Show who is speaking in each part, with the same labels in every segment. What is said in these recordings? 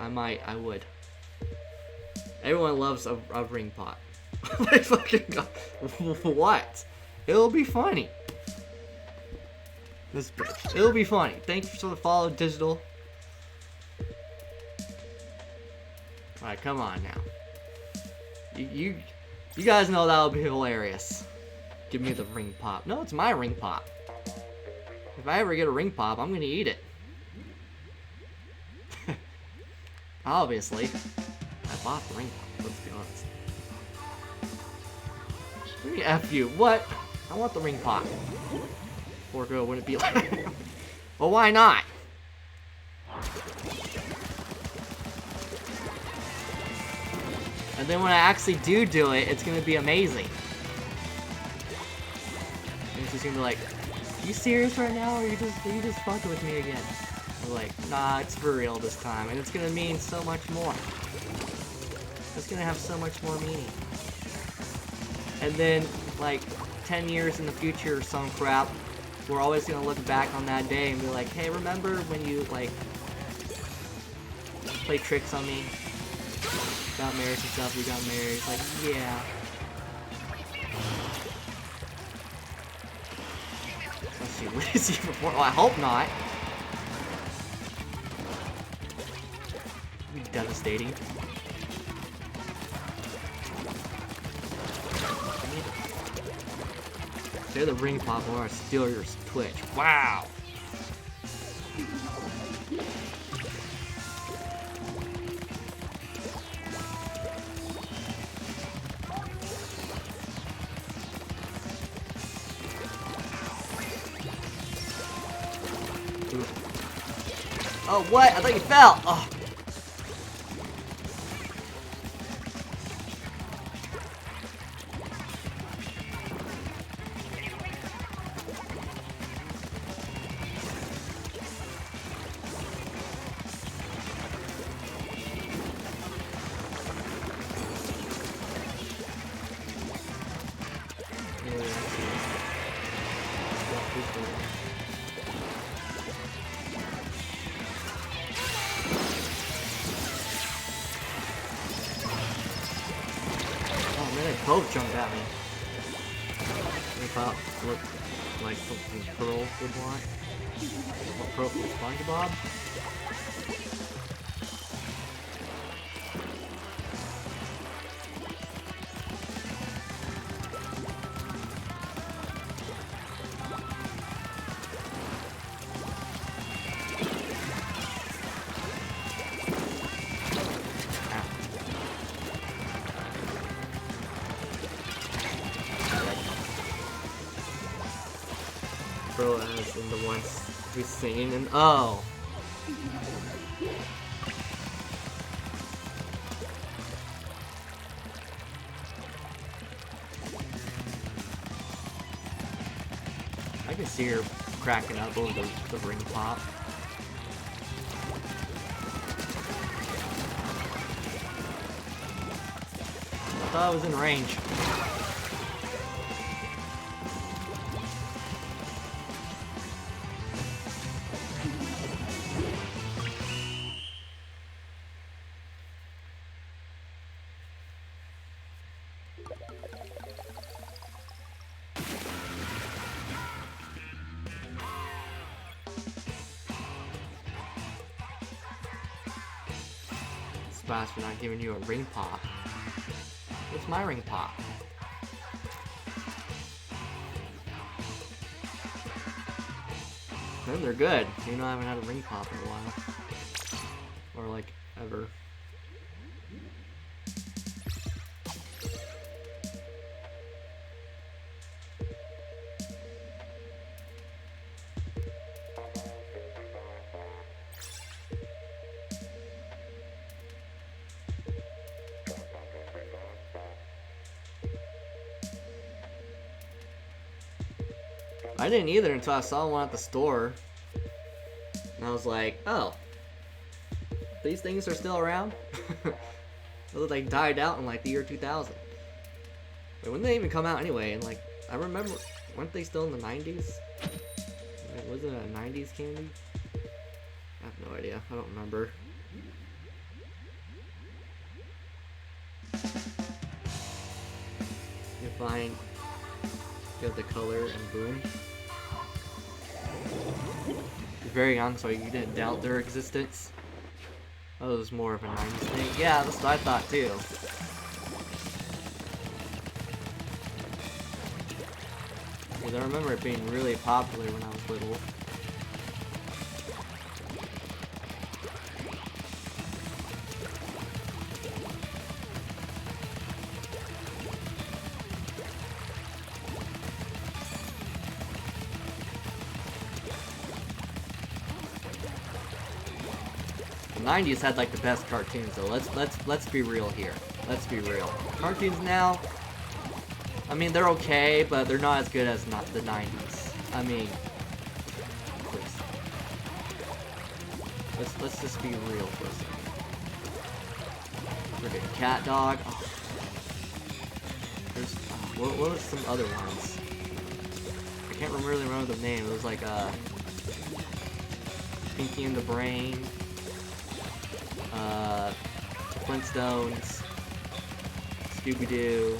Speaker 1: I would. Everyone loves a ring pop. Like fucking God. What? It'll be funny. It'll be funny. Thanks for the follow, Digital. Alright, come on now. You guys know that'll be hilarious. Give me the ring pop. No, it's my ring pop. If I ever get a ring pop, I'm gonna eat it. Obviously. I bought the ring pop, let's be honest. Let me F you. What? I want the ring pop. Poor girl wouldn't be like... Well, why not? And then when I actually do it, it's gonna be amazing. And she's gonna be like, "Are you serious right now, or are you just fucking with me again?" I'm like, "Nah, it's for real this time," and it's gonna mean so much more. It's gonna have so much more meaning. And then, like, 10 years in the future or some crap, we're always gonna look back on that day and be like, "Hey, remember when you like played tricks on me? Got married and stuff, we got married." It's like, yeah. Was she lazy before? Well, I hope not. It'd be devastating. Say the ring pop or I steal your Twitch. Wow. Oh, what? I thought you fell! Oh. Both jumped at me. They thought looked like something Pearl would want. What, Pearl from SpongeBob? As in the ones who's singing and oh. I can see her cracking up over the ring pop. I thought I was in range. For not giving you a ring pop. What's my ring pop? Then they're good. You know I haven't had a ring pop in a while. Or like ever. I didn't either until I saw one at the store. And I was like, oh. These things are still around? They like died out in like the year 2000. Wait, when did they even come out anyway? And like, I remember, weren't they still in the 90s? Like, was it a 90s candy? I have no idea. I don't remember. You find, you have the color and boom. You're very young, so you didn't doubt their existence. Oh, it was more of a 90s thing. Yeah, that's what I thought too. Because I remember it being really popular when I was little. The 90s had like the best cartoons, so let's be real here. Let's be real. Cartoons now, I mean, they're okay, but they're not as good as not the 90s. I mean, please. Let's just be real for a second. Freaking Cat Dog. Oh. There's what was some other ones? I can't really remember the name. It was like Pinky and the Brain. Flintstones, Scooby-Doo,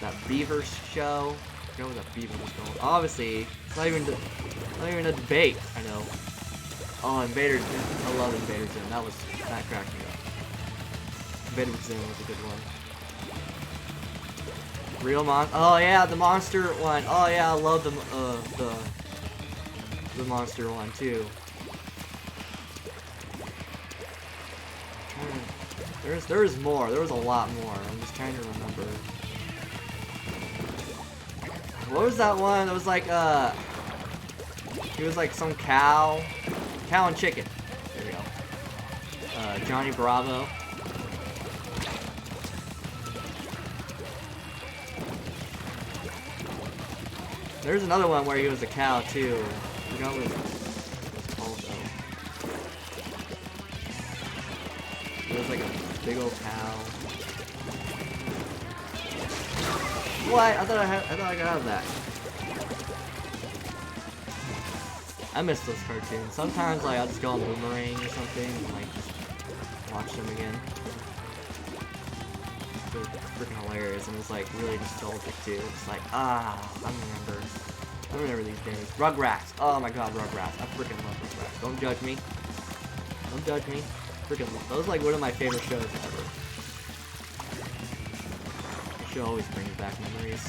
Speaker 1: that Beaver show. I forgot what that Beaver was called. Obviously, it's not even a debate. I know. Oh, Invader Zim. I love Invader Zim. That cracked me up. Invader Zim was a good one. Real monster. Oh yeah, the monster one. Oh yeah, I love the monster one too. There's more. There was a lot more. I'm just trying to remember. What was that one? It was like he was like some cow and chicken. There we go. Johnny Bravo. There's another one where he was a cow too. I forgot what it was called though. It was like a big old cow. What? I thought I got out of that. I miss those cartoons. Sometimes like I'll just go on Boomerang or something and like watch them again. They're freaking hilarious, and it's like really nostalgic too. It's like, I remember these days. Rugrats. Oh my god, Rugrats. I freaking love Rugrats. Don't judge me. Don't judge me. Freaking love. That was like one of my favorite shows ever. The show always brings back memories.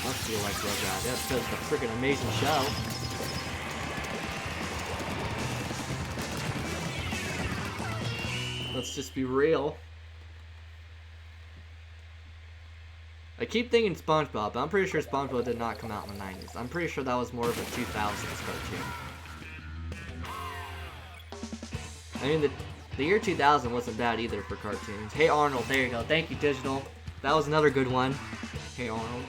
Speaker 1: Must feel like Rugrats. That's because it's a freaking amazing show. Let's just be real. I keep thinking SpongeBob, but I'm pretty sure SpongeBob did not come out in the 90s. I'm pretty sure that was more of a 2000s cartoon. I mean, the year 2000 wasn't bad either for cartoons. Hey Arnold, there you go. Thank you, Digital. That was another good one. Hey Arnold.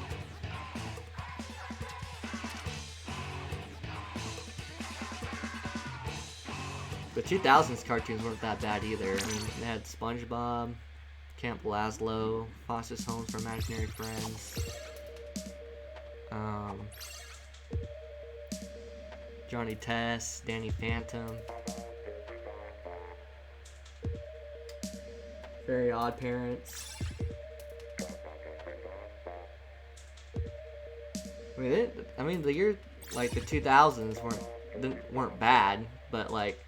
Speaker 1: The 2000s cartoons weren't that bad either. I mean, they had SpongeBob, Camp Lazlo, Foster's Homes for Imaginary Friends, Johnny Test, Danny Phantom, Very Odd Parents. I mean, the year, like the 2000s weren't bad, but like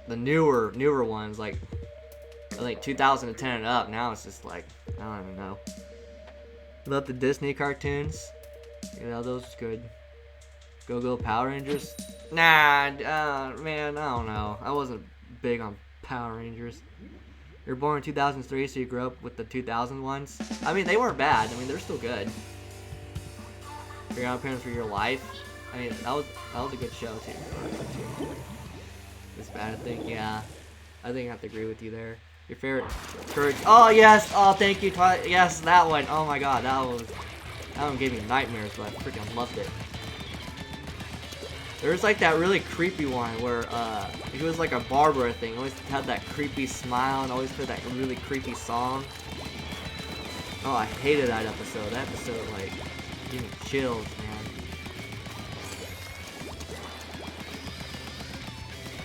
Speaker 1: the newer ones, like 2010 and up, now it's just like, I don't even know. Love the Disney cartoons. You know, those are good. Go Power Rangers. Nah, man, I don't know. I wasn't big on Power Rangers. You were born in 2003, so you grew up with the 2000 ones. I mean, they weren't bad. I mean, they're still good. Your Grandparents for Your Life. I mean, that was a good show too. It's bad, I think. Yeah, I think I have to agree with you there. Your favorite Courage? Oh yes! Oh, thank you. Yes, that one. Oh my god, that one gave me nightmares, but I freaking loved it. There was like that really creepy one where he was like a barber, I think. Always had that creepy smile and always played that really creepy song. Oh, I hated that episode. That episode, like, gave me chills, man.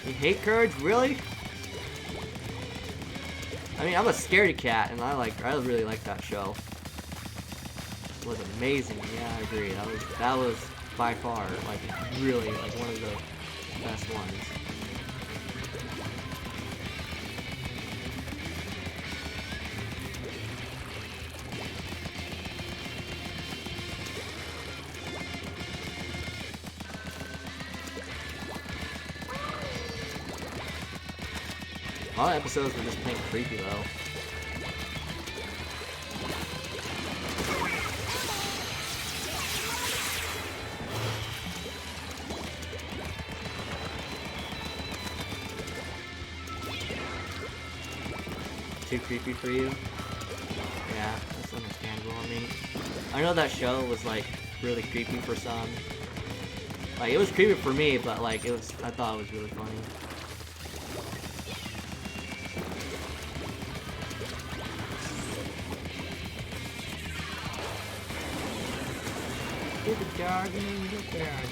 Speaker 1: You hate Courage? Really? I mean, I'm a scaredy cat, and I really like that show. It was amazing. Yeah, I agree. That was by far, like, really, like, one of the best ones. A lot of episodes were just plain creepy, though. Too creepy for you? Yeah, that's understandable. I mean, I know that show was, like, really creepy for some. Like, it was creepy for me, but, like, I thought it was really funny. Stupid dog, you dog.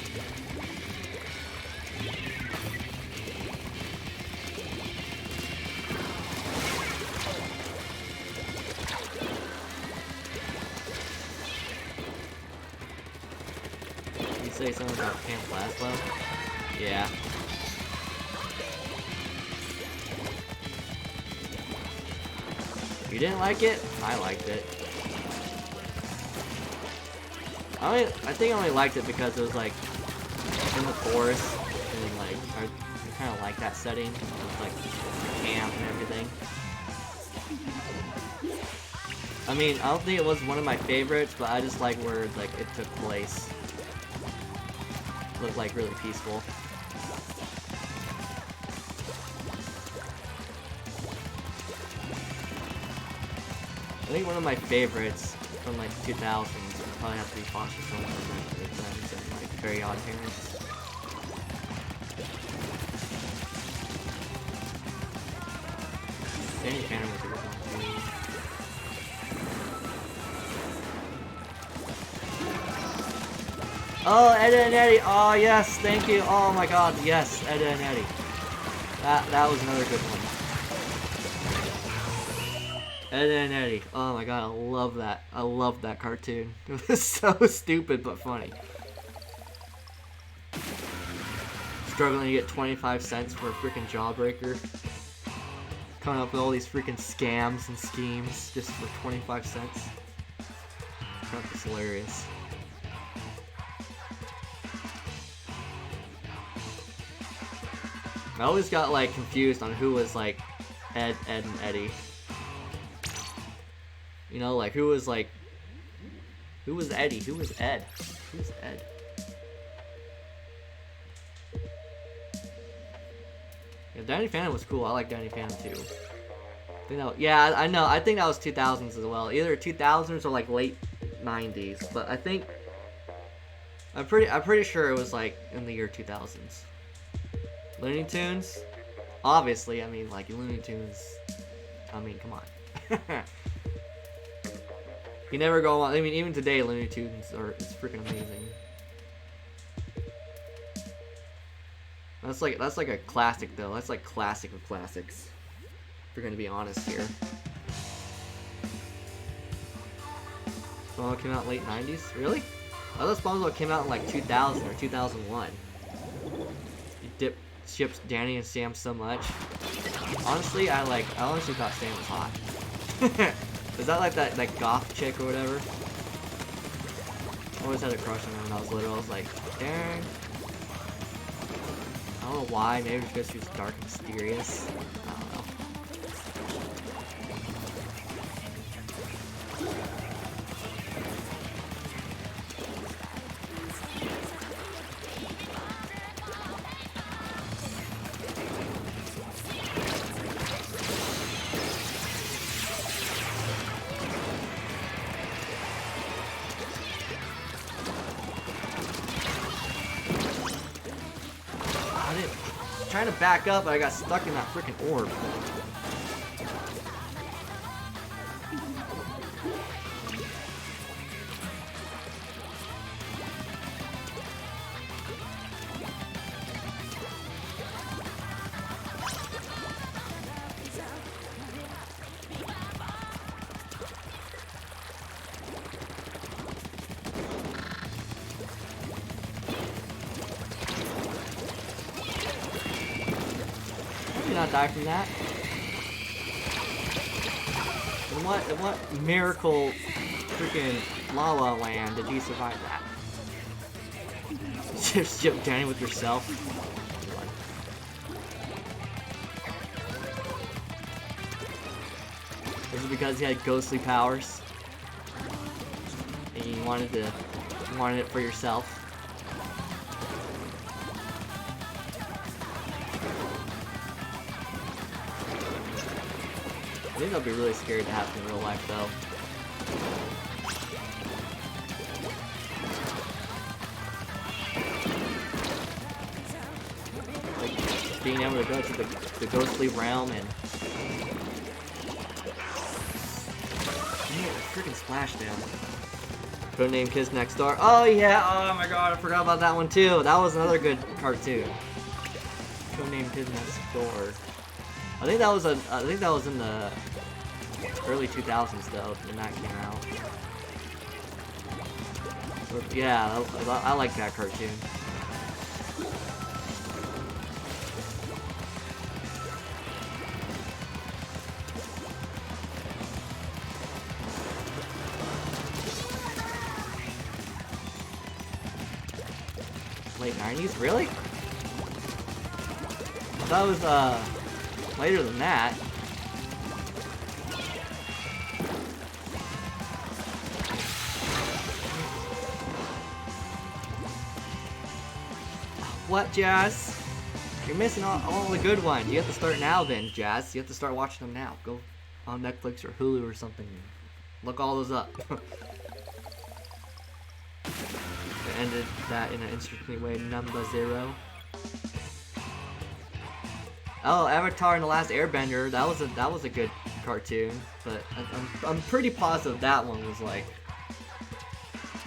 Speaker 1: You say something about Camp Laszlo? Yeah. You didn't like it? I liked it. I think I only liked it because it was like in the forest, and like I kind of like that setting. It was like camp and everything. I mean, I don't think it was one of my favorites, but I just like where like it took place. It looked like really peaceful. I think one of my favorites from like 2000s would probably have to be Foster's Home for Friends and like Very Odd Parents. Danny Phantom was a good one too. Oh, Ed and Eddie! Oh yes, thank you. Oh my God, yes, Ed and Eddie. That was another good one. Ed and Eddie. Oh my God, I love that. I love that cartoon. It was so stupid but funny. Struggling to get 25 cents for a freaking jawbreaker. Coming up with all these freaking scams and schemes just for 25 cents. That was hilarious. I always got like confused on who was like Ed, and Eddie. You know, like who was Eddie? Who was Ed? Who's Ed? Yeah, Danny Phantom was cool. I like Danny Phantom too. Yeah, I know. I think that was 2000s as well. Either 2000s or like late 90s. But I think I'm pretty sure it was like in the year 2000s. Looney Tunes, obviously. I mean, like Looney Tunes. I mean, come on. You never go on. I mean, even today, Looney Tunes it's freaking amazing. That's like a classic though. That's like classic of classics. If we're gonna be honest here. SpongeBob came out late 90s? Really? I thought SpongeBob came out in like 2000 or 2001. You dip ships Danny and Sam so much. Honestly, I honestly thought Sam was hot. Is that like that goth chick or whatever? I always had a crush on her when I was little. I was like, dang. I don't know why. Maybe because she was dark and mysterious. I don't know. Trying to back up, but I got stuck in that freaking orb. You cannot die from that. In what miracle freaking lava land did you survive that? Just jump down with yourself. Was it because he had ghostly powers? And you wanted it for yourself? I think that'd be really scary to happen in real life, though. Like, being able to go to the ghostly realm and... Freaking splashdown. Codename Kids Next Door. Oh yeah! Oh my god, I forgot about that one too. That was another good cartoon. Codename Kids Next Door. I think that was in the early 2000s though when that came out. But yeah, I like that cartoon. Late 90s? Really? That was later than that. What, Jazz? You're missing all the good ones. You have to start now then, Jazz. You have to start watching them now. Go on Netflix or Hulu or something. Look all those up. Ended that in an interesting way. Number 0. Oh, Avatar and the Last Airbender. That was a good cartoon, but I'm pretty positive that one was like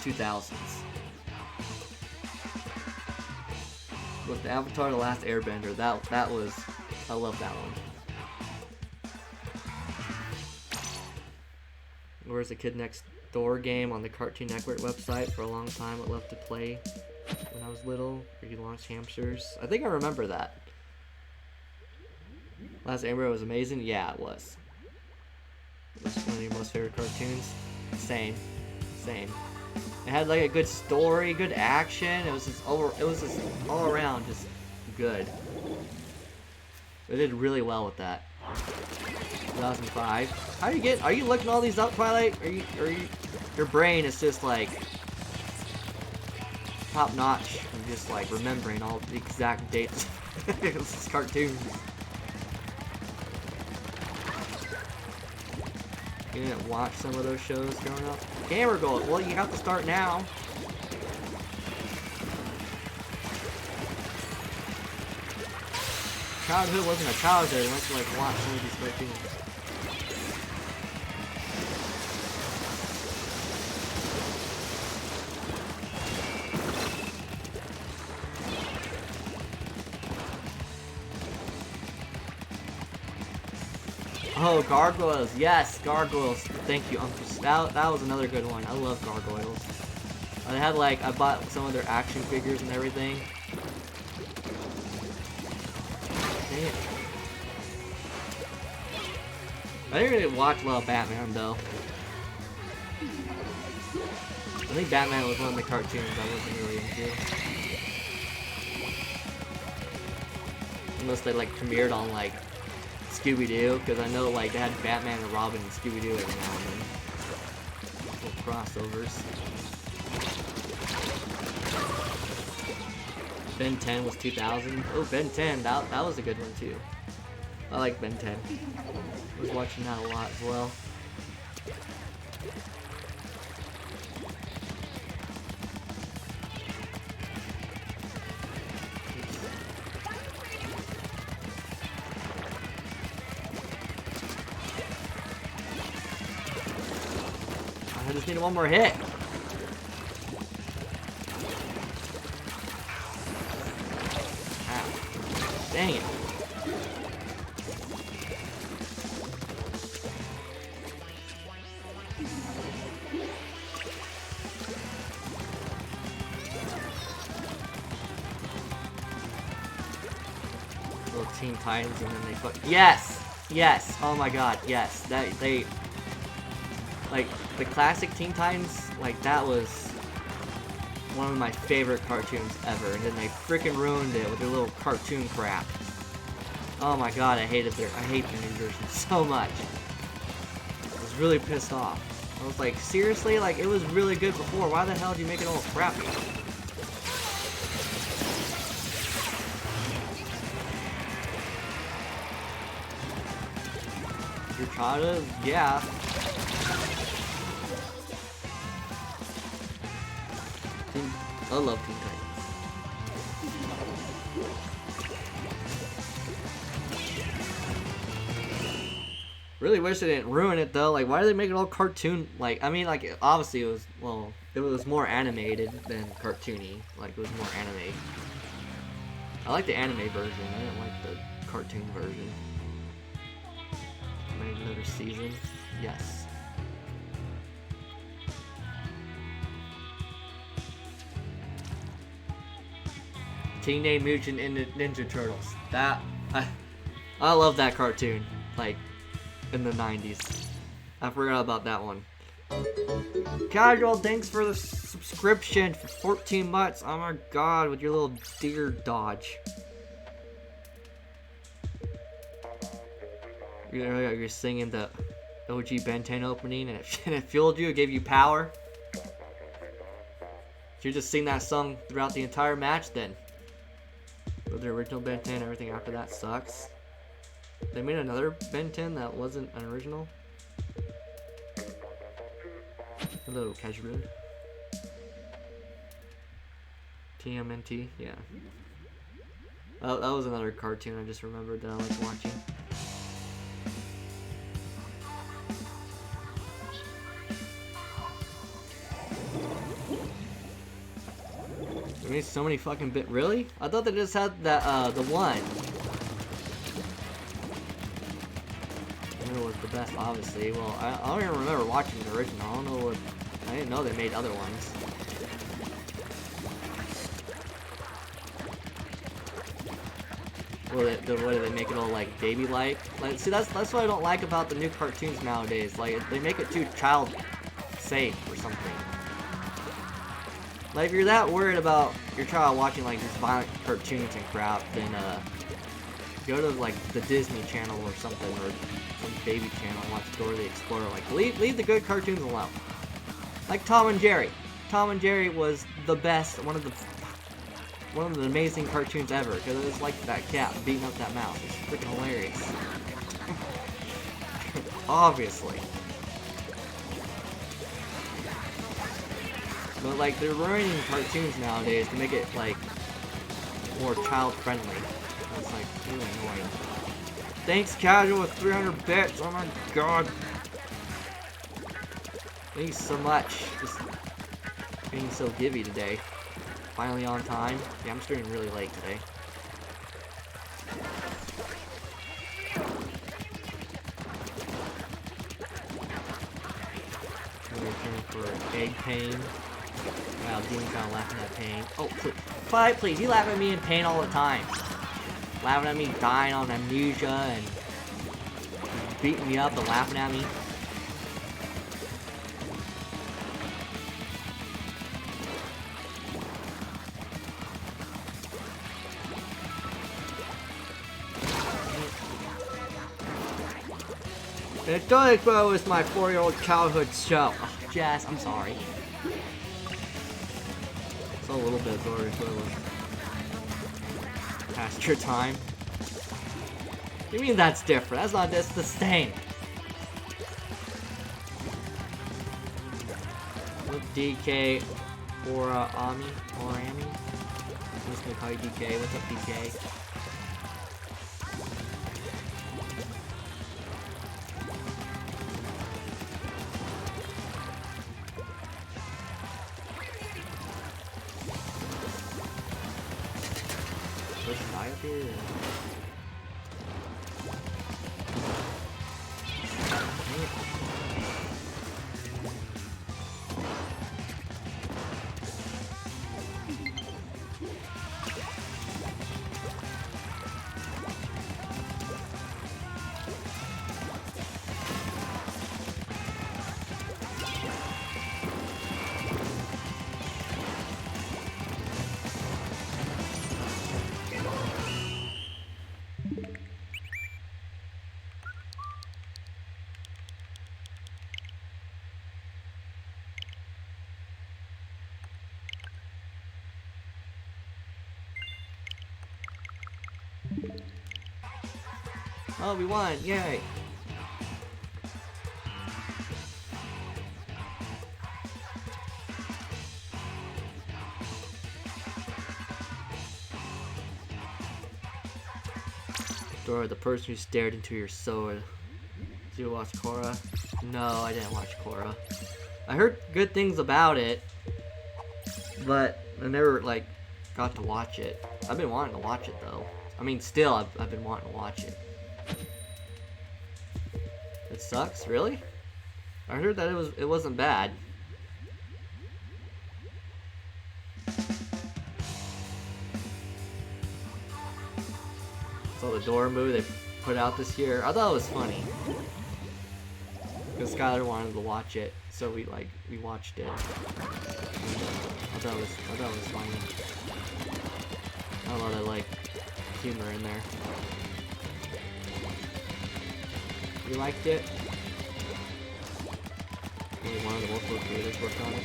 Speaker 1: 2000s. With the Avatar: The Last Airbender, that was, I love that one. Where's the Kid Next Door game on the Cartoon Network website for a long time? I loved to play when I was little. Where you launch hamsters. I think I remember that. Last Airbender was amazing. Yeah, it was. It was one of your most favorite cartoons. Same. It had like a good story, good action. It was just all around just good. They did really well with that. 2005. Are you looking all these up, Twilight? Your brain is just like top notch and just like remembering all the exact dates of this cartoon. You didn't watch some of those shows growing up? Gamer Gold. Well, you have to start now. Childhood wasn't a childhood once you like watch some of these cartoons. Oh, Gargoyles. Yes, Gargoyles. Thank you, Uncle. That was another good one. I love Gargoyles. I bought some of their action figures and everything. Dang it. I didn't really watch a lot of Batman, though. I think Batman was one of the cartoons I wasn't really into. Unless they, like, premiered on, like, Scooby-Doo, because I know like they had Batman and Robin and Scooby-Doo every now and then. Little crossovers. Ben 10 was 2000. Oh, Ben 10, that was a good one too. I like Ben 10. I was watching that a lot as well. I just need one more hit. Ow. Dang it. Little Teen Titans and then they put yes, yes. Oh my God, yes. That they like the classic Teen Titans. Like that was one of my favorite cartoons ever, and then they freaking ruined it with their little cartoon crap. Oh my God, I hate the new version so much. I was really pissed off. I was like, seriously? Like, it was really good before. Why the hell did you make it all crappy? You're trying to, yeah. I love Teen Titans. Really wish they didn't ruin it though. Like, why did they make it all cartoon? Like, I mean, like, obviously it was, well, it was more animated than cartoony. Like, it was more anime. I like the anime version. I didn't like the cartoon version. Maybe another season. Yes. Teenage Mutant Ninja Turtles. That I love that cartoon. Like in the 90s. I forgot about that one. Casual, thanks for the subscription for 14 months. Oh my God, with your little deer dodge. You're singing the OG Ben 10 opening and it fueled you, it gave you power. You just sing that song throughout the entire match then. But the original Ben 10, everything after that sucks. They made another Ben 10 that wasn't an original. Hello, Casual. TMNT, yeah. Oh, that was another cartoon I just remembered that I liked watching. They made so many fucking bit. Really? I thought they just had that the one. It was the best, obviously. Well, I don't even remember watching the original. I don't know what. I didn't know they made other ones. Well, what do they make it all like baby-like? Like, see, that's what I don't like about the new cartoons nowadays. Like, they make it too child-safe or something. Like, if you're that worried about your child watching like these violent cartoons and crap, then go to like the Disney Channel or something, or some baby channel and watch Dora the Explorer. Like, leave the good cartoons alone. Like Tom and Jerry. Tom and Jerry was the best, one of the amazing cartoons ever, because it was like that cat beating up that mouse. It's freaking hilarious. Obviously. But like, they're ruining cartoons nowadays to make it like more child friendly. It's like really annoying. Thanks, Casual, with 300 bits. Oh my God. Thanks so much. Just being so givey today. Finally on time. Yeah, I'm streaming really late today. Return for egg pain. Wow, Demon's kind of laughing at pain. Oh, please, you laugh at me in pain all the time. Laughing at me dying on amnesia and beating me up and laughing at me. And Toilet Bro is my 4-year-old childhood show. Oh, Jazz, I'm sorry. It's a little bit sorry, past your time. You mean that's different? That's not just the same. Look, DK or Ami or Amy. I'm just gonna call you DK. What's up, DK? Oh, we won! Yay! Dora, the person who stared into your soul. Did you watch Korra? No, I didn't watch Korra. I heard good things about it, but I never, like, got to watch it. I've been wanting to watch it, though. I mean, still, I've been wanting to watch it. It sucks? Really? I heard that it wasn't bad. So the Dora movie they put out this year, I thought it was funny. Because Skylar wanted to watch it, so we watched it. And, I thought it was funny. I had a lot of like humor in there. You liked it? Only one of the multiple creators worked on it.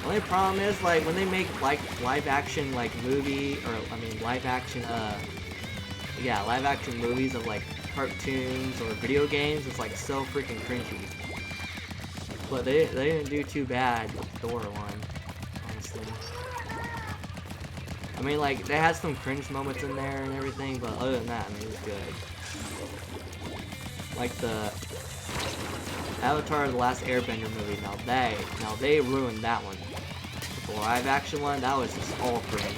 Speaker 1: Only problem is, like, when they make like live action like movie, or I mean live action movies of like cartoons or video games, it's like so freaking cringy. But they didn't do too bad with the Dora one, honestly. I mean, like, they had some cringe moments in there and everything, but other than that, I mean, it was good. Like the Avatar: The Last Airbender movie, now they ruined that one. The live action one, that was just all cringe.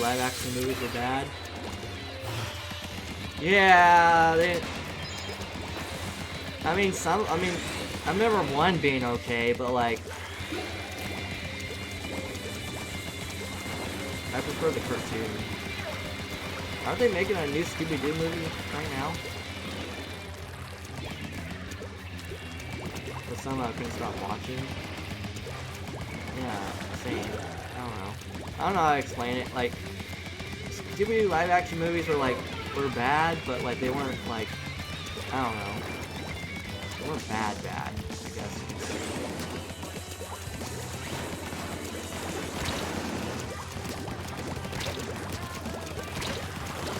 Speaker 1: Live action movies are bad. Yeah, I remember one being okay, but like, I prefer the cartoon. Aren't they making a new Scooby-Doo movie right now? But somehow I couldn't stop watching. Yeah, same. I don't know how to explain it. Like, Scooby-Doo live action movies were bad, but like they weren't like, I don't know. They weren't bad, I guess.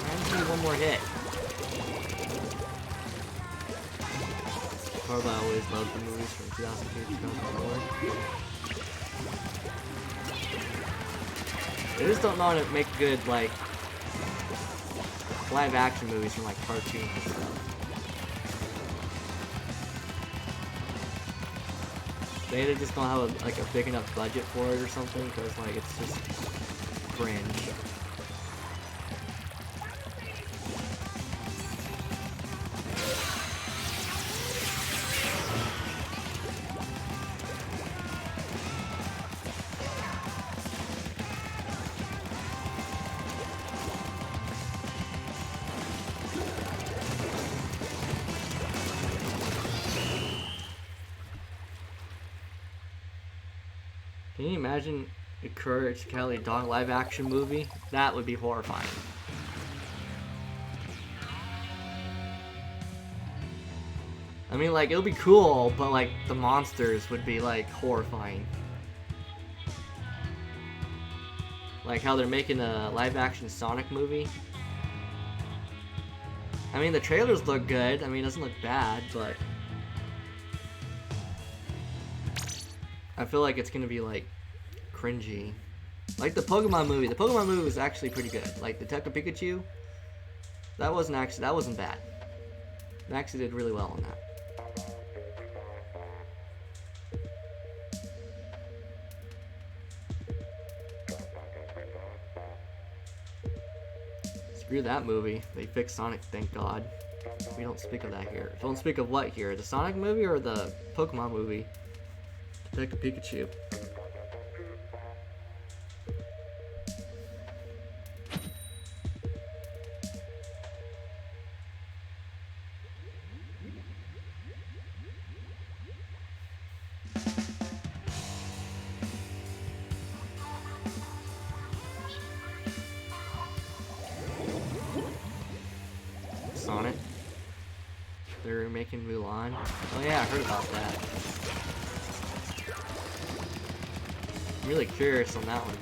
Speaker 1: I just need one more hit. Probably I always loved the movies from 2002 to 2004. They just don't know how to make good, like, live action movies from, like, cartoons and stuff. They just don't have, like, a big enough budget for it or something, because, like, it's just cringe. Can you imagine a Courage Kelly Dog live action movie? That would be horrifying. I mean, like, it would be cool, but like the monsters would be like horrifying. Like how they're making a live action Sonic movie. I mean, the trailers look good. I mean, it doesn't look bad, but I feel like it's gonna be like cringy. Like the Pokemon movie. The Pokemon movie was actually pretty good. Like Detective Pikachu. That wasn't bad. They actually did really well on that. Screw that movie. They fixed Sonic, thank God. We don't speak of that here. Don't speak of what here? The Sonic movie or the Pokemon movie? Detective Pikachu. making Mulan. Oh yeah, I heard about that. I'm really curious on that one.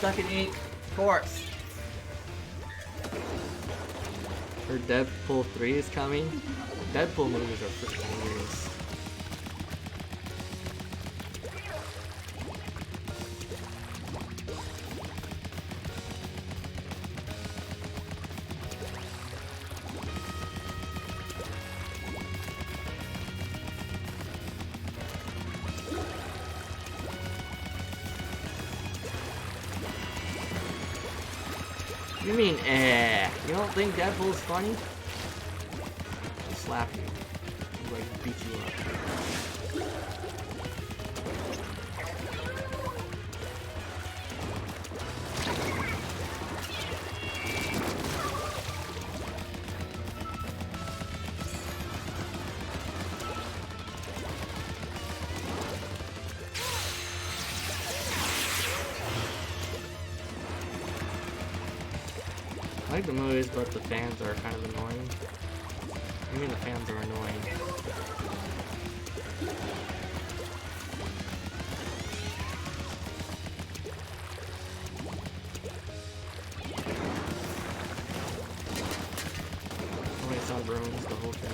Speaker 1: Stuck in ink, of course. Or Deadpool 3 is coming. Deadpool movies are freaking hilarious. You mean, you don't think Deadpool's funny? I'll slap you. I'll, like, beat you up. I like the movies, but the fans are kind of annoying. I mean, the fans are annoying. Only saw drones the whole thing.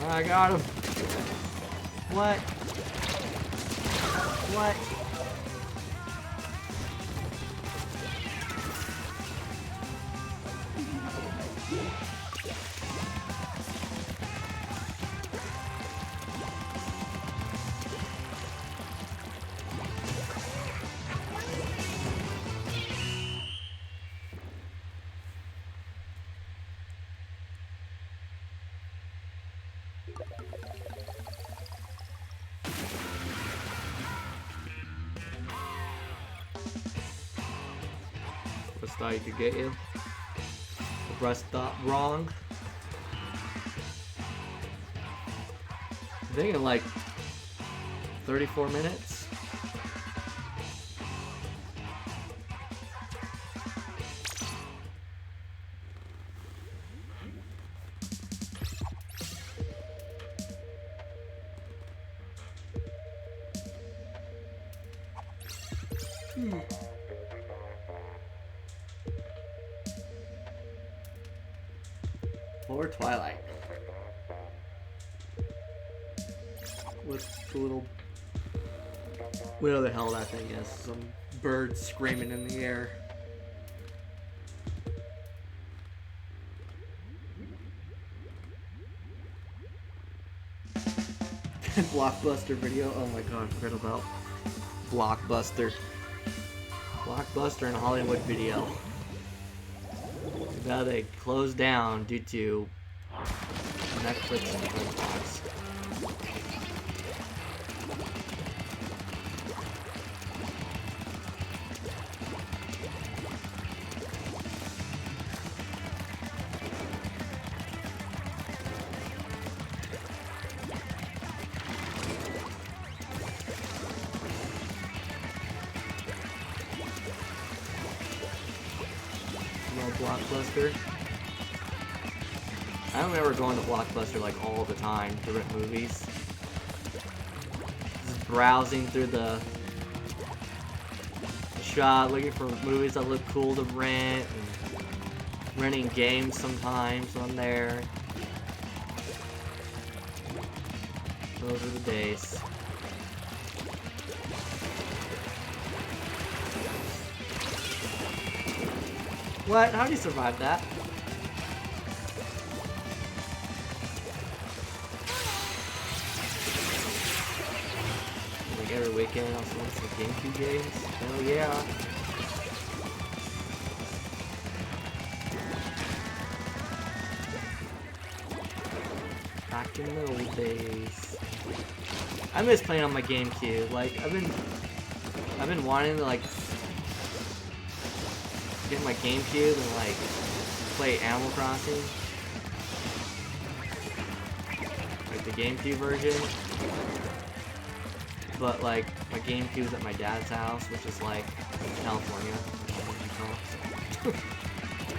Speaker 1: I got him. What? What? Just thought you could get you. The rest thought wrong. I think in like 34 minutes. Or Twilight. With the little... whatever the hell that thing is. Some bird screaming in the air. Blockbuster video. Oh my god, I forgot about Blockbuster. Blockbuster and Hollywood Video. Now they closed down due to Netflix and Xbox. Blockbuster. I remember going to Blockbuster like all the time to rent movies. Just browsing through the shop looking for movies that look cool to rent, and renting games sometimes on there. Those are the days. What? How do you survive that? Like every weekend, I also want some GameCube games. Hell yeah. Back in the old days. I miss playing on my GameCube. Like I've been wanting to like get my GameCube and like play Animal Crossing, like the GameCube version. But like my GameCube's at my dad's house, which is like in California.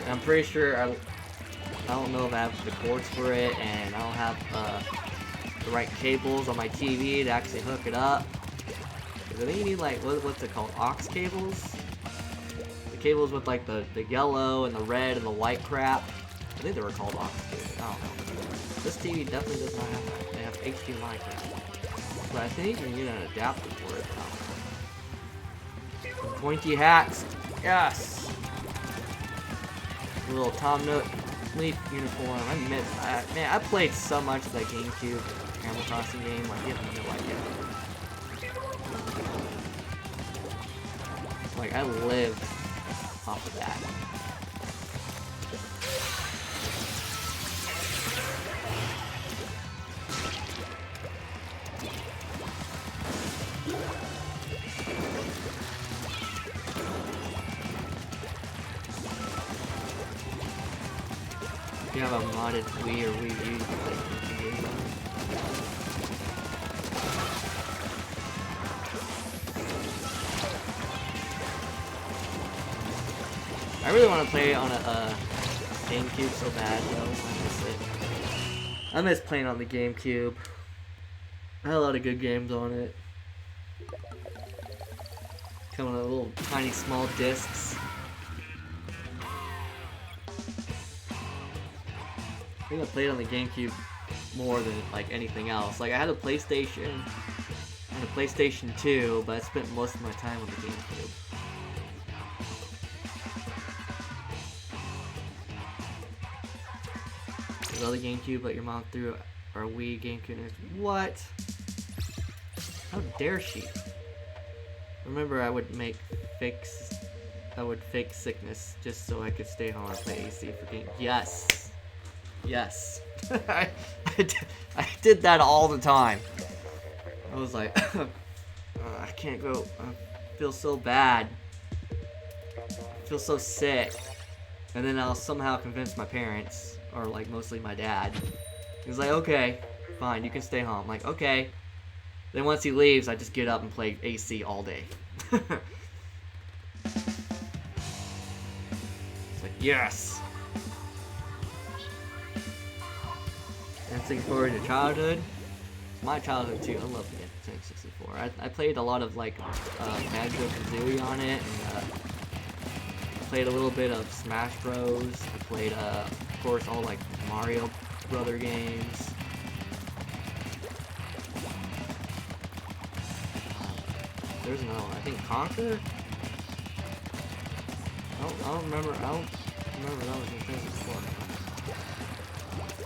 Speaker 1: And I'm pretty sure I don't know if I have the cords for it, and I don't have the right cables on my TV to actually hook it up. Because I think you need like what's it called? Aux cables. The cables with like the yellow and the red and the white crap. I think they were called aux cables. I don't know. This TV definitely does not have that. They have HDMI crap. But I think you can get an adapter for it now. Pointy hats. Yes. Little Tom Nook Leaf uniform. I miss that. Man, I played so much of that GameCube Animal Crossing game. Like, you have no idea. Like, I lived off of that. If you have a modded Wii or Wii U, you can play GameCube games on it. I really want to play it on a GameCube so bad, though. I miss it. I miss playing on the GameCube. I had a lot of good games on it. Come with little tiny small discs. I think I played on the GameCube more than like anything else. Like I had a PlayStation and a PlayStation 2, but I spent most of my time on the GameCube. There's other GameCube let your mom through our Wii GameCube. What? How dare she? Remember, I would fake sickness just so I could stay home and play AC for game. Yes. Yes. I did that all the time. I was like, I can't go. I feel so bad. I feel so sick. And then I'll somehow convince my parents, or like mostly my dad. He's like, okay, fine, you can stay home. I'm like, okay. Then once he leaves, I just get up and play AC all day. It's like, yes. Dancing forward to childhood. My childhood too. I love the N64. I played a lot of like Banjo-Kazooie on it, and played a little bit of Smash Bros. I played, of course, all like Mario Brother games. There's another one. I think Conquer. I don't remember. I don't remember that was in N64.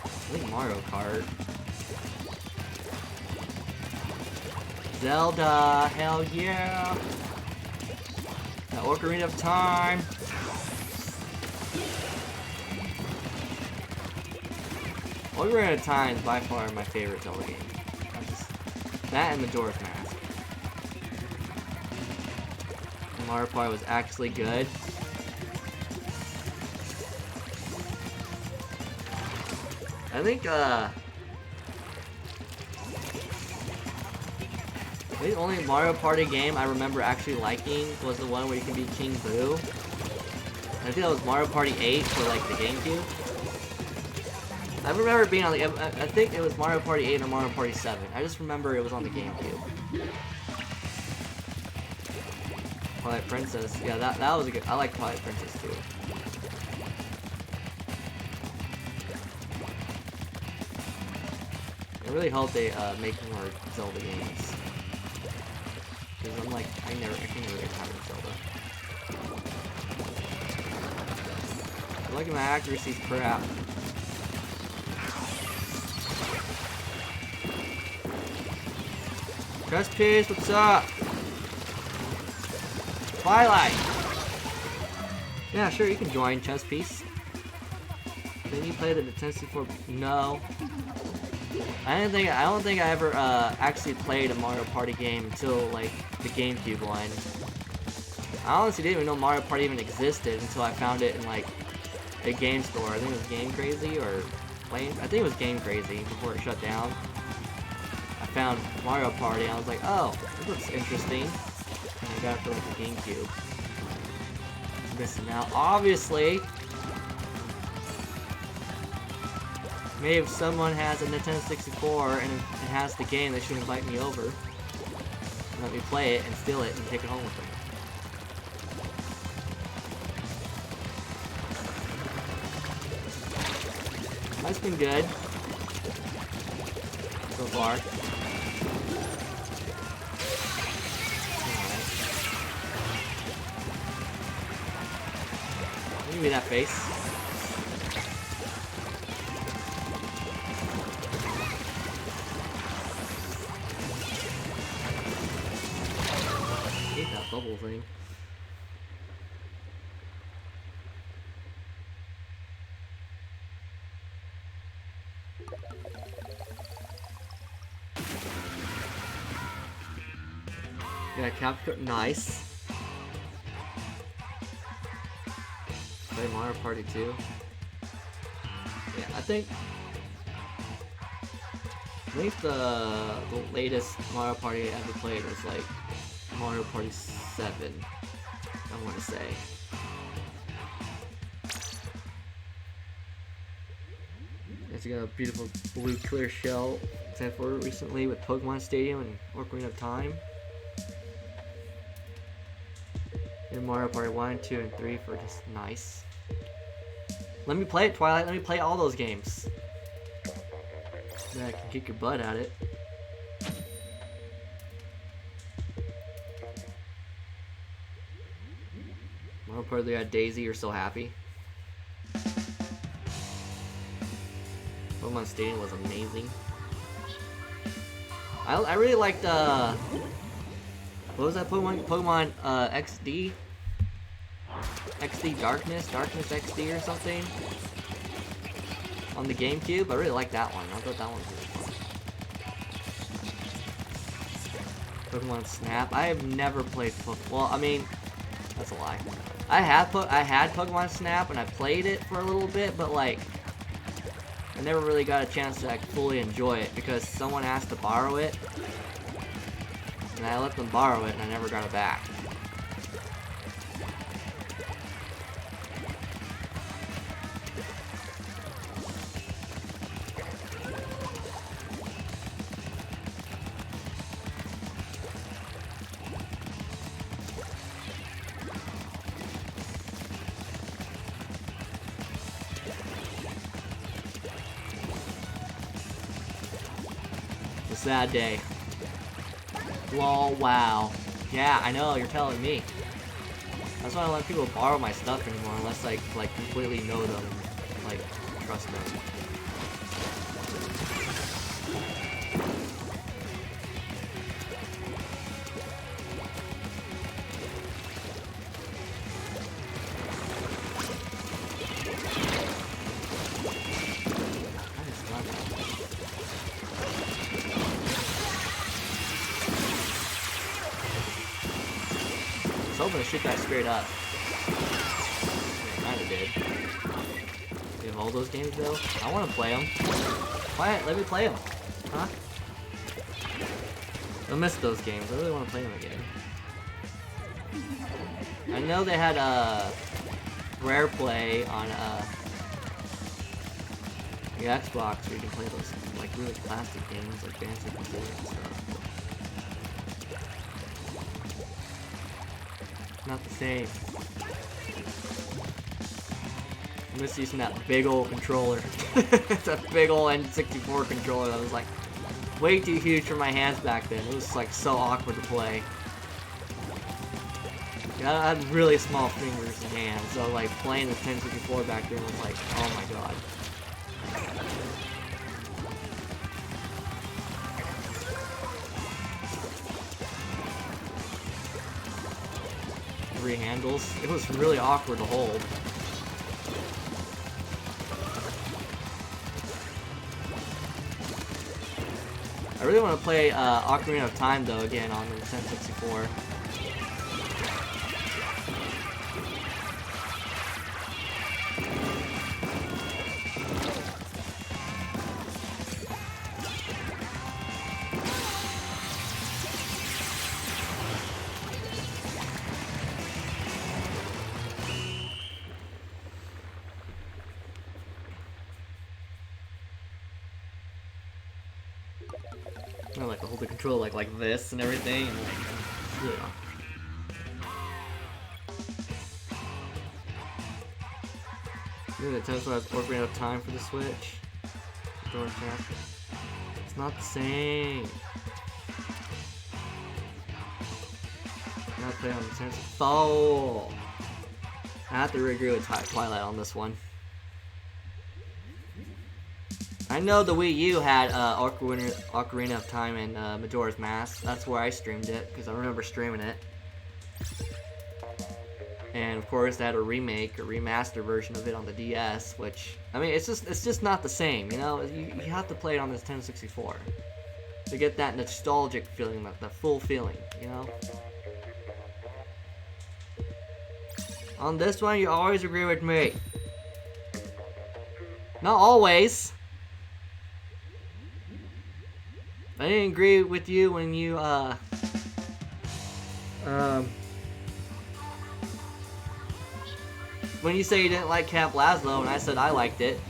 Speaker 1: I think Mario Kart. Zelda, hell yeah! That Ocarina of Time. Ocarina of Time is by far my favorite Zelda game. That and Majora's Mask. And Mario Party was actually good. I think the only Mario Party game I remember actually liking was the one where you can be King Boo. I think that was Mario Party 8 for like the GameCube. I remember being on the. I think it was Mario Party 8 or Mario Party 7. I just remember it was on the GameCube. Twilight Princess. Yeah, that was a good. I like Twilight Princess too. I really hope they make more Zelda games. Because I'm like, I can never get tired of Zelda. Look at my accuracy's crap. Chest piece, what's up? Twilight! Yeah, sure, you can join chest piece. Then you played the Nintendo 64. No. I don't think I ever actually played a Mario Party game until like the GameCube one. I honestly didn't even know Mario Party even existed until I found it in like a game store. I think it was Game Crazy or I think it was Game Crazy before it shut down. I found Mario Party and I was like, oh, this looks interesting. And I got it for like the GameCube. Missing out, obviously. Maybe if someone has a Nintendo 64 and it has the game, they should invite me over and let me play it and steal it and take it home with them. That's been good so far. Alright. Give me that face. I hate that bubble thing. Yeah, capture, nice. Play Mario Party 2. Yeah, I think the latest Mario Party I ever played was like Mario Party 7, I want to say. It's got a beautiful blue clear shell except for recently with Pokemon Stadium and Ocarina of Time. And Mario Party 1, 2, and 3 for just nice. Let me play it, Twilight. Let me play all those games. Then I can kick your butt at it. Mario Party 3 had Daisy, you're so happy. Pokemon Stadium was amazing. I really liked what was that Pokemon? Pokemon XD? XD Darkness XD or something? On the GameCube? I really liked that one. I thought that one was really fun. Pokemon Snap. I have never played Pokemon. Well, I mean, that's a lie. I had Pokemon Snap and I played it for a little bit, but like, I never really got a chance to like fully enjoy it because someone asked to borrow it. And I let them borrow it and I never got it back. It's a sad day. Lol, wow. Yeah, I know, you're telling me. That's why I don't let people borrow my stuff anymore unless I like completely know them, like trust them. I was hoping to shoot that straight up. Kinda did. You have all those games though? I wanna play them. Quiet, let me play them. Huh? I missed those games. I really wanna play them again. I know they had Rare Play on the Xbox where you can play those like really classic games like Fantasy Football and stuff. Not the same. I miss using that big old controller. It's a big old N64 controller that was like way too huge for my hands back then. It was like so awkward to play. Yeah, I had really small fingers and hands, so like playing the 1064 back then was like, oh my god. Three handles. It was really awkward to hold. I really want to play Ocarina of Time though again on the 1064. I like to hold the controller like this and everything, and like, yeah. Maybe the Tesla has Ocarina of Time for the Switch. It's not the same. I'm not playing on the 1064. I have to agree with Twilight on this one. I know the Wii U had Ocarina of Time and Majora's Mask. That's where I streamed it, because I remember streaming it. And of course, they had a remaster version of it on the DS, which, I mean, it's just not the same, you know? You have to play it on this 1064 to get that nostalgic feeling, the full feeling, you know? On this one, you always agree with me. Not always. I didn't agree with you when you, when you say you didn't like Camp Lazlo, and I said I liked it.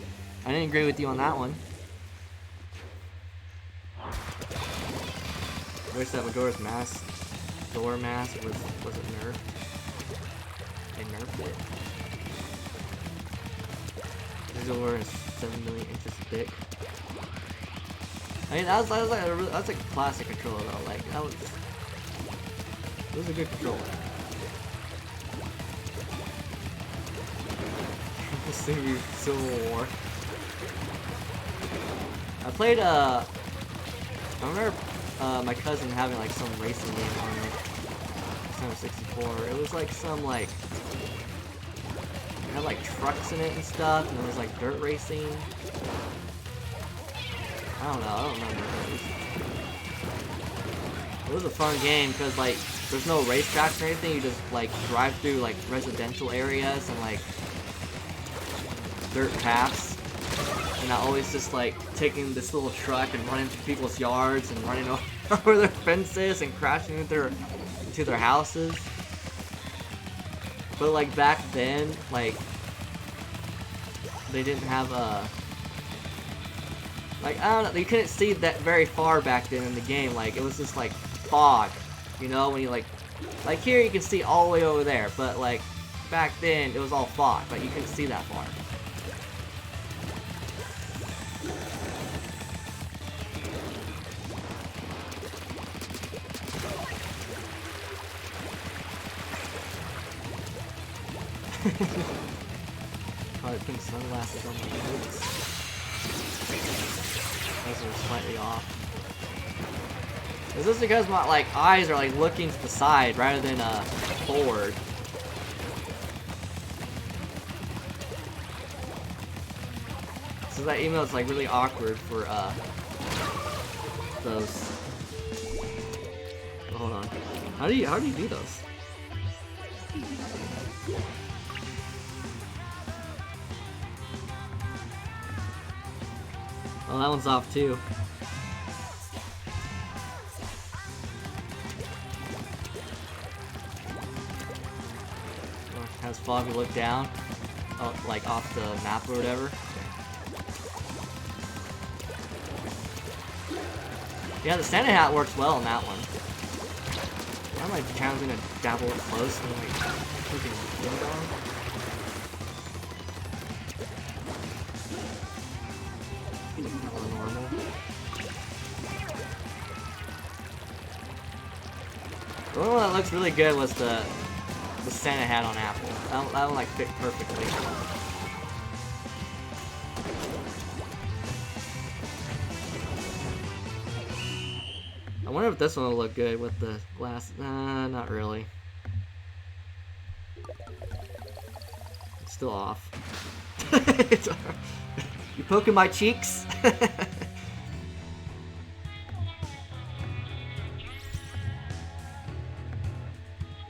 Speaker 1: I didn't agree with you on that one. Where's that Majora's Mask? Door Mask? Was it nerfed? They nerfed it. This is over 7 million inches thick. I mean, that's like a classic controller though. Like it was a good controller. This thing is Civil War. I played I remember my cousin having like some racing game on it. Nintendo 64. It was like some like it had like trucks in it and stuff, and it was like dirt racing. I don't know, I don't remember. It was a fun game because like there's no racetracks or anything. You just like drive through like residential areas and like dirt paths. And I always just like taking this little truck and running into people's yards and running over their fences and crashing into their houses. But like back then, like they didn't have like, I don't know, you couldn't see that very far back then in the game. Like, it was just like fog, you know, when you like here you can see all the way over there, but like back then it was all fog, like you couldn't see that far. Probably putting sunglasses on my boots. Those are slightly off. Is this because my like eyes are like looking to the side rather than forward? So that email is like really awkward for those. Hold on. How do you do those? Oh, that one's off too. Has Foggy look down? Oh, like off the map or whatever? Yeah, the Santa hat works well in that one. my channel's gonna dabble it close and like freaking ding dong. Normal. The only one that looks really good was the Santa hat on Apple. That one like fit perfectly. I wonder if this one will look good with the glass. Not really. It's still off. It's you poking my cheeks?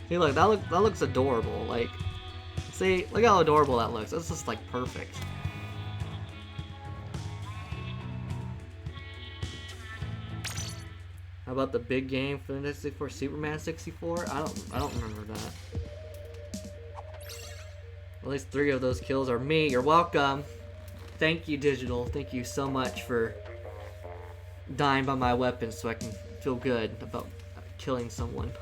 Speaker 1: See, look, that looks adorable. Like, see, look how adorable that looks. That's just like perfect. How about the big game for the 64, Superman 64? I don't remember that. At least 3 of those kills are me. You're welcome. Thank you, Digital. Thank you so much for dying by my weapon so I can feel good about killing someone.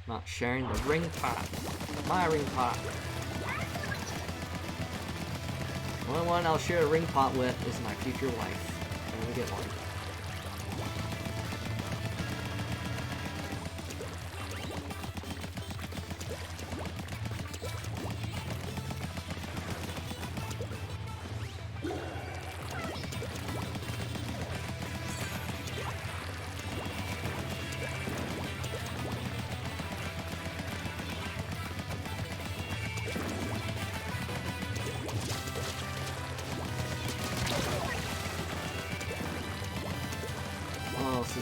Speaker 1: Not sharing the ring pot. My ring pot. The only one I'll share a ring pot with is my future wife. I'm gonna get one.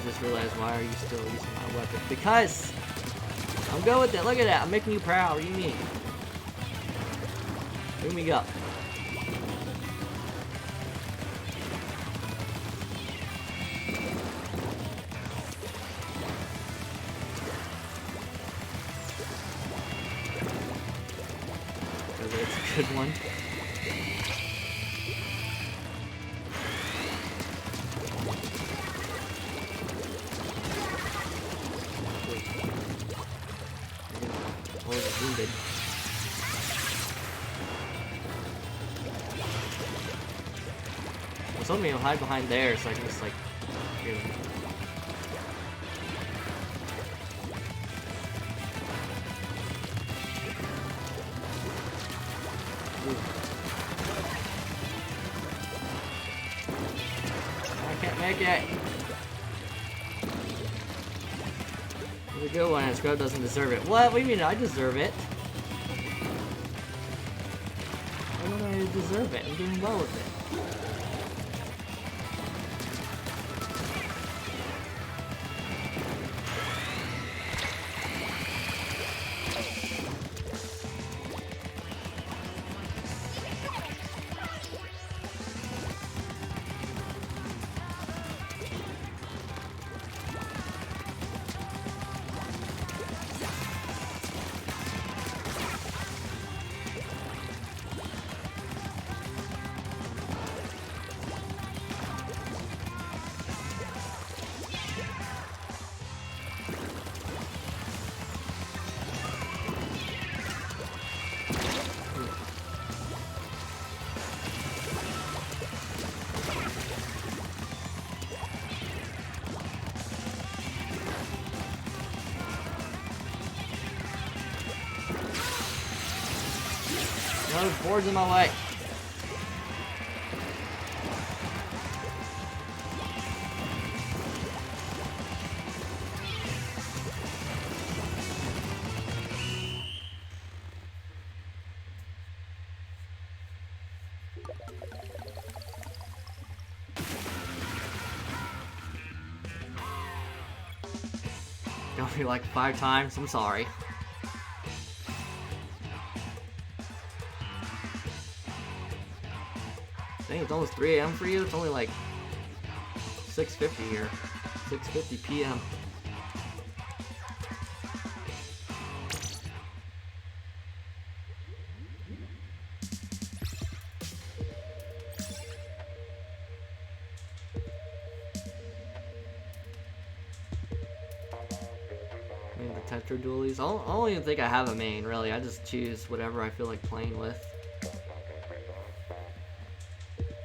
Speaker 1: Just realized, why are you still using my weapon? Because I'm good with it. Look at that. I'm making you proud. What do you mean? Here we go. Because it's a good one. Wounded. I was hoping he'll hide behind there so I can just like get him. I can't make it. It's a good one, and Scrub doesn't deserve it. What? What do you mean? I deserve it. I don't know, I deserve it. I'm doing well with it. No boards in my way. Got me like 5 times. I'm sorry. Dang, it's almost 3 a.m. for you? It's only like 6:50 here. 6:50 p.m. I mean, the Tetra Dualies. I don't even think I have a main, really. I just choose whatever I feel like playing with.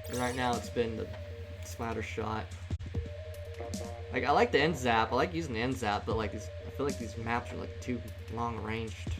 Speaker 1: And right now, it's been the Splatter Shot. Like, I like the end zap. I like using the end zap, but like I feel like these maps are like too long ranged.